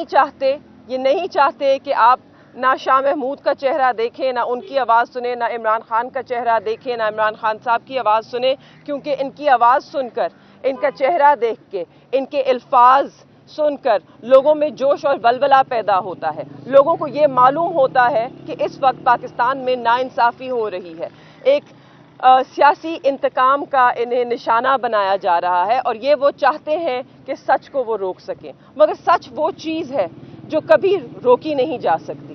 نہیں چاہتے کہ آپ نہ شاہ محمود کا چہرہ دیکھیں، نہ ان کی آواز سنیں، نہ عمران خان کا چہرہ دیکھیں، نہ عمران خان صاحب کی آواز سنیں، کیونکہ ان کی آواز سن کر، ان کا چہرہ دیکھ کے، ان کے الفاظ سن کر لوگوں میں جوش اور ولولہ پیدا ہوتا ہے۔ لوگوں کو یہ معلوم ہوتا ہے کہ اس وقت پاکستان میں ناانصافی ہو رہی ہے، ایک سیاسی انتقام کا انہیں نشانہ بنایا جا رہا ہے، اور یہ وہ چاہتے ہیں کہ سچ کو وہ روک سکیں، مگر سچ وہ چیز ہے جو کبھی روکی نہیں جا سکتی۔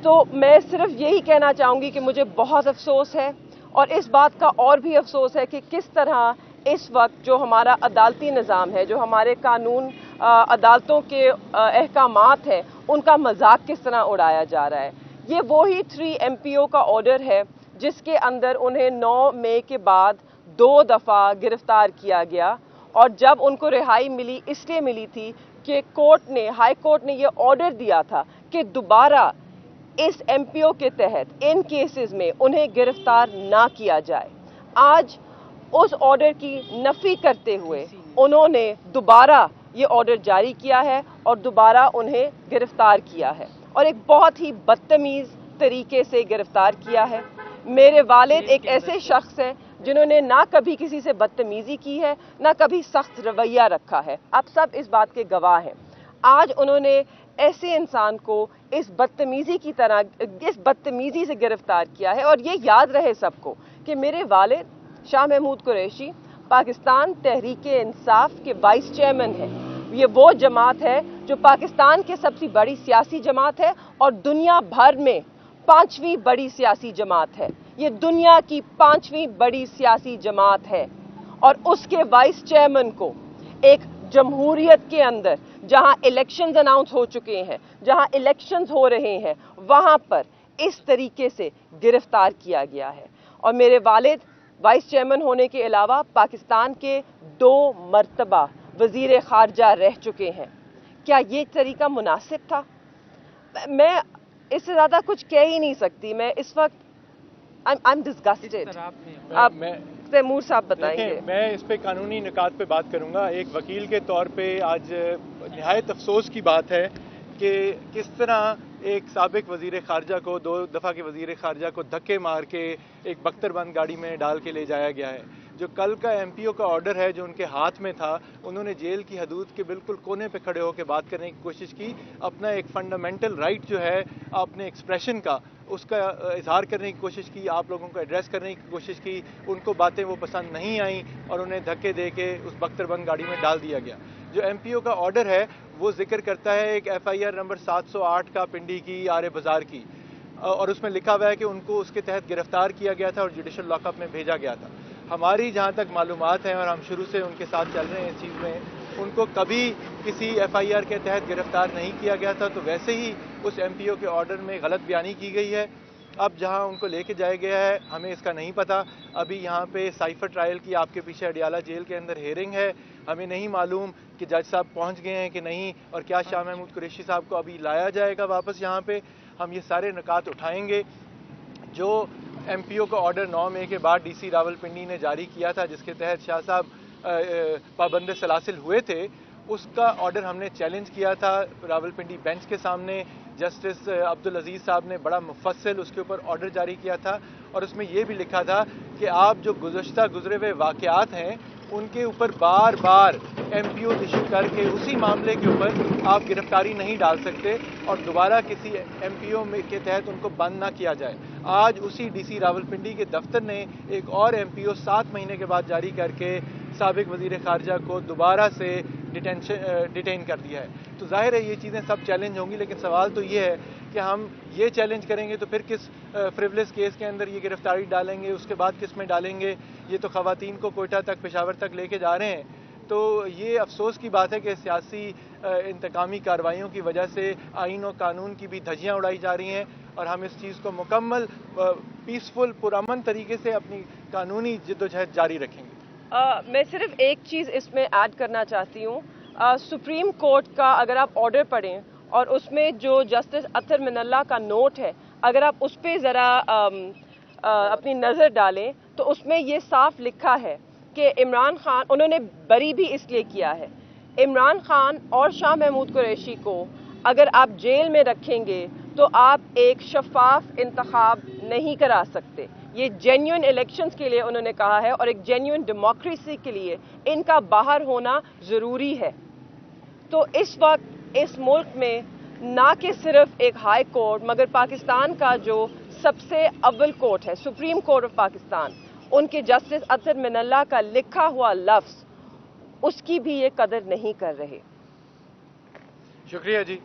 تو میں صرف یہی کہنا چاہوں گی کہ مجھے بہت افسوس ہے، اور اس بات کا اور بھی افسوس ہے کہ کس طرح اس وقت جو ہمارا عدالتی نظام ہے، جو ہمارے قانون عدالتوں کے احکامات ہیں، ان کا مذاق کس طرح اڑایا جا رہا ہے۔ یہ وہی 3 MPO کا آرڈر ہے جس کے اندر انہیں 9 مئی کے بعد 2 دفعہ گرفتار کیا گیا، اور جب ان کو رہائی ملی اس لیے ملی تھی کہ ہائی کورٹ نے یہ آرڈر دیا تھا کہ دوبارہ اس MPO کے تحت ان کیسز میں انہیں گرفتار نہ کیا جائے۔ آج اس آرڈر کی نفی کرتے ہوئے انہوں نے دوبارہ یہ آرڈر جاری کیا ہے اور دوبارہ انہیں گرفتار کیا ہے، اور ایک بہت ہی بدتمیز طریقے سے گرفتار کیا ہے۔ میرے والد ایک ایسے شخص ہیں جنہوں نے نہ کبھی کسی سے بدتمیزی کی ہے، نہ کبھی سخت رویہ رکھا ہے، آپ سب اس بات کے گواہ ہیں۔ آج انہوں نے ایسے انسان کو اس بدتمیزی سے گرفتار کیا ہے، اور یہ یاد رہے سب کو کہ میرے والد شاہ محمود قریشی پاکستان تحریک انصاف کے وائس چیئرمین ہیں۔ یہ وہ جماعت ہے جو پاکستان کی سب سے بڑی سیاسی جماعت ہے، اور دنیا بھر میں 5ویں بڑی سیاسی جماعت ہے۔ یہ دنیا کی 5ویں بڑی سیاسی جماعت ہے، اور اس کے وائس چیئرمین کو ایک جمہوریت کے اندر جہاں الیکشنز اناؤنس ہو چکے ہیں، جہاں الیکشنز ہو رہے ہیں، وہاں پر اس طریقے سے گرفتار کیا گیا ہے۔ اور میرے والد وائس چیئرمین ہونے کے علاوہ پاکستان کے 2 مرتبہ وزیر خارجہ رہ چکے ہیں۔ کیا یہ طریقہ مناسب تھا؟ میں اس سے زیادہ کچھ کہہ ہی نہیں سکتی۔ میں اس وقت I'm disgusted۔ آپ تیمور صاحب بتائیں گے۔ میں اس پہ قانونی نکات پہ بات کروں گا۔ ایک وکیل کے طور پہ آج نہایت افسوس کی بات ہے کہ کس طرح ایک سابق وزیر خارجہ کو 2 دفعہ کے وزیر خارجہ کو دھکے مار کے ایک بختر بند گاڑی میں ڈال کے لے جایا گیا ہے۔ جو کل کا MPO کا آرڈر ہے جو ان کے ہاتھ میں تھا، انہوں نے جیل کی حدود کے بالکل کونے پہ کھڑے ہو کے بات کرنے کی کوشش کی، اپنا ایک فنڈامنٹل رائٹ جو ہے اپنے ایکسپریشن کا، اس کا اظہار کرنے کی کوشش کی، آپ لوگوں کو ایڈریس کرنے کی کوشش کی۔ ان کو باتیں وہ پسند نہیں آئیں اور انہیں دھکے دے کے اس بختر بند گاڑی میں ڈال دیا گیا۔ جو MPO کا آرڈر ہے وہ ذکر کرتا ہے ایک FIR نمبر 708 کا پنڈی کی آرے بازار کی، اور اس میں لکھا ہوا ہے کہ ان کو اس کے تحت گرفتار کیا گیا تھا اور جوڈیشل لاک اپ میں بھیجا گیا تھا۔ ہماری جہاں تک معلومات ہیں، اور ہم شروع سے ان کے ساتھ چل رہے ہیں اس چیز میں، ان کو کبھی کسی FIR کے تحت گرفتار نہیں کیا گیا تھا، تو ویسے ہی اس MPO کے آرڈر میں غلط بیانی کی گئی ہے۔ اب جہاں ان کو لے کے جایا گیا ہے ہمیں اس کا نہیں پتہ۔ ابھی یہاں پہ سائفر ٹرائل کی آپ کے پیچھے اڈیالہ جیل کے اندر ہیئرنگ ہے، ہمیں نہیں معلوم کہ جج صاحب پہنچ گئے ہیں کہ نہیں، اور کیا شاہ محمود قریشی صاحب کو ابھی لایا جائے گا واپس یہاں پہ۔ ہم یہ سارے نکات اٹھائیں گے۔ جو MPO کا آرڈر 9 مئی کے بعد DC راولپنڈی نے جاری کیا تھا، جس کے تحت شاہ صاحب پابند سلاسل ہوئے تھے، اس کا آرڈر ہم نے چیلنج کیا تھا راولپنڈی بینچ کے سامنے۔ جسٹس عبدالعزیز صاحب نے بڑا مفصل اس کے اوپر آرڈر جاری کیا تھا، اور اس میں یہ بھی لکھا تھا کہ آپ جو گزرے ہوئے واقعات ہیں ان کے اوپر بار بار MPO ایشو کر کے اسی معاملے کے اوپر آپ گرفتاری نہیں ڈال سکتے، اور دوبارہ کسی MPO کے تحت ان کو بند نہ کیا جائے۔ آج اسی DC راولپنڈی کے دفتر نے ایک اور MPO 7 مہینے کے بعد جاری کر کے سابق وزیر خارجہ کو دوبارہ سے ڈیٹین کر دیا ہے۔ تو ظاہر ہے یہ چیزیں سب چیلنج ہوں گی، لیکن سوال تو یہ ہے کہ ہم یہ چیلنج کریں گے تو پھر کس فریولس کیس کے اندر یہ گرفتاری ڈالیں گے، اس کے بعد کس میں ڈالیں گے؟ یہ تو خواتین کو کوئٹہ تک، پشاور تک لے کے جا رہے ہیں۔ تو یہ افسوس کی بات ہے کہ سیاسی انتقامی کارروائیوں کی وجہ سے آئین و قانون کی بھی دھجیاں اڑائی جا رہی ہیں، اور ہم اس چیز کو مکمل پیسفل پرامن طریقے سے اپنی قانونی جدوجہد جاری رکھیں گے۔ میں صرف ایک چیز اس میں ایڈ کرنا چاہتی ہوں۔ سپریم کورٹ کا اگر آپ آرڈر پڑھیں اور اس میں جو جسٹس اطہر من اللہ کا نوٹ ہے، اگر آپ اس پہ ذرا اپنی نظر ڈالیں تو اس میں یہ صاف لکھا ہے کہ عمران خان، انہوں نے بری بھی اس لیے کیا ہے، عمران خان اور شاہ محمود قریشی کو اگر آپ جیل میں رکھیں گے تو آپ ایک شفاف انتخاب نہیں کرا سکتے. یہ جینیون الیکشنز کے لیے انہوں نے کہا ہے اور ایک جینیون ڈیموکریسی کے لیے ان کا باہر ہونا ضروری ہے. تو اس وقت اس ملک میں نہ کہ صرف ایک ہائی کورٹ مگر پاکستان کا جو سب سے اول کورٹ ہے سپریم کورٹ آف پاکستان، ان کے جسٹس اطہر من اللہ کا لکھا ہوا لفظ اس کی بھی یہ قدر نہیں کر رہے. شکریہ جی.